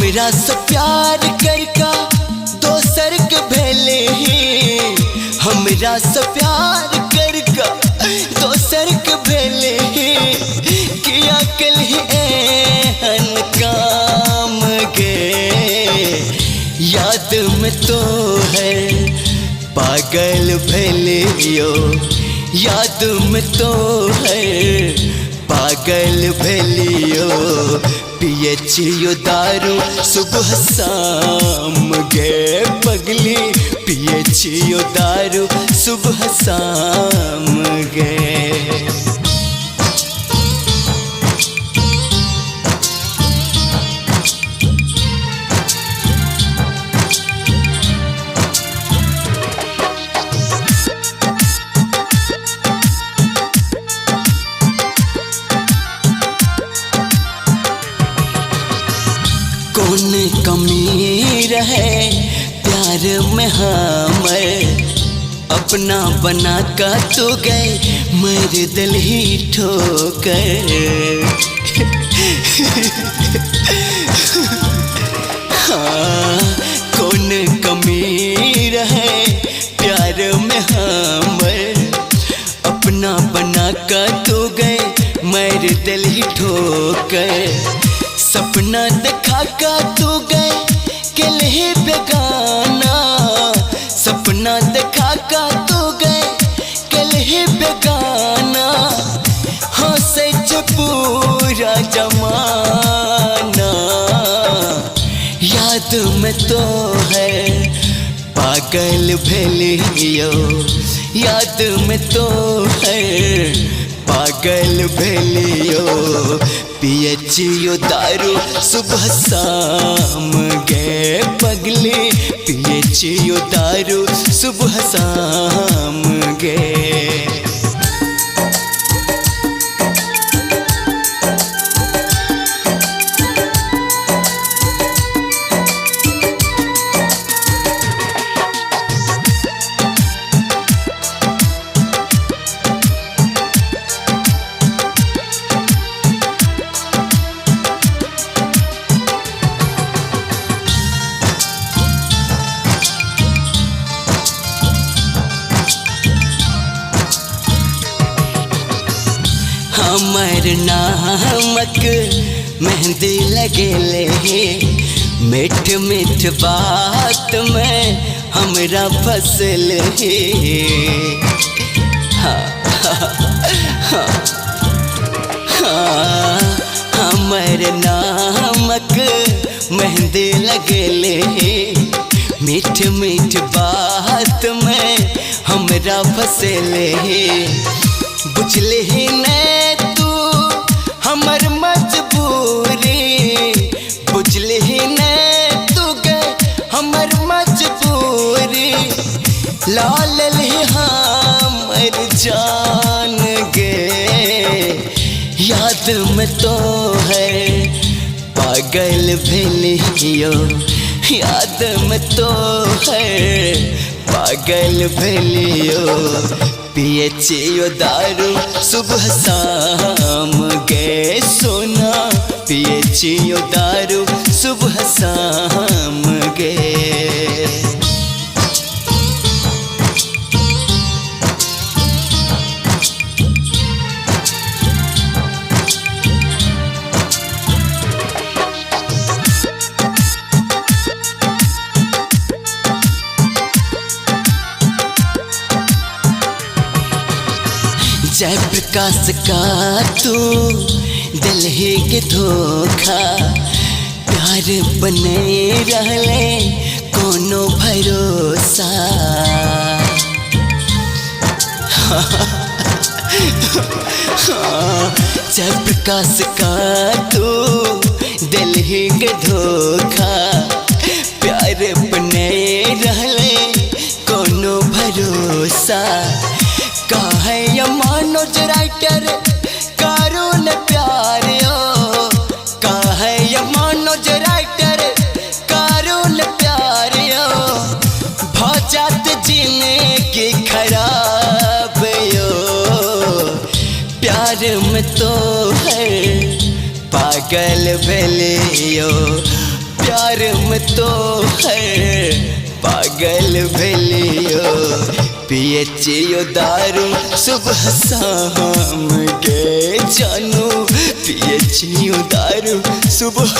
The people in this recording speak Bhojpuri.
हमरा से प्यार करका दोसर के भेले ही, हमरा से प्यार करका दोसर के भेले ही, किया कल ही एहन काम गे। याद में तो है पागल भेले यो, याद में तो है पागल भेलियो, पिए छियो दारू सुबह शाम गे पगली, पिए छियो दारू सुबह शाम गे। कौन कमी रहे प्यार में हमर, अपना बना का तो गए मर दिल ही ठोकर। हाँ, कौन कमी रहे प्यार में हमर, अपना बना का तो गए मर दिल ही ठोकर। सपना देखा का तू गए कल ही बेगाना, सपना देखा का तू गए कल ही बेगाना। हाँ सच पूरा जमाना, याद में तो है पागल भेलियो, याद में तो है पागल भेलियो, पिए छियो दारू सुबह शाम गे पगली, पिए छियो दारू सुबह शाम गे। हमर नामक मेहंदी लगेले, मीठ मीठ बात में हमरा फसल है। हाँ, हाँ, हाँ, हमर नामक मेहंदी लगेले, मीठ मीठ बात में हमरा फसल है। बुझले ही ने तू हमर मजबूरी, बुझले ही ने तू गए हमर मजबूरी, लाल ही हमर जान गे। याद में तो है पागल भेलियो, याद में तो है पागल भेलियो, पिए छियो दारू सुबह शाम गे सोना, पिए छियो दारू सुबह शाम गे। जय प्रकाश का तू दिल ही के धोखा, प्यार बने रहले कोनो भरोसा। जय प्रकाश का तू दिल ही के धोखा, प्यार बने रहले कोनो भरोसा। काहे या मनोज राइटर कारून प्यारियो, काहे या मनोज राइटर कारून प्यारियो, भजात जिंदगी खराब यो। प्यार में तो है पागल भेलियो, प्यार में तो है पागल भेलियो पिए चियो दारू सुबह शाम के जानू पिए चियो दारू सुबह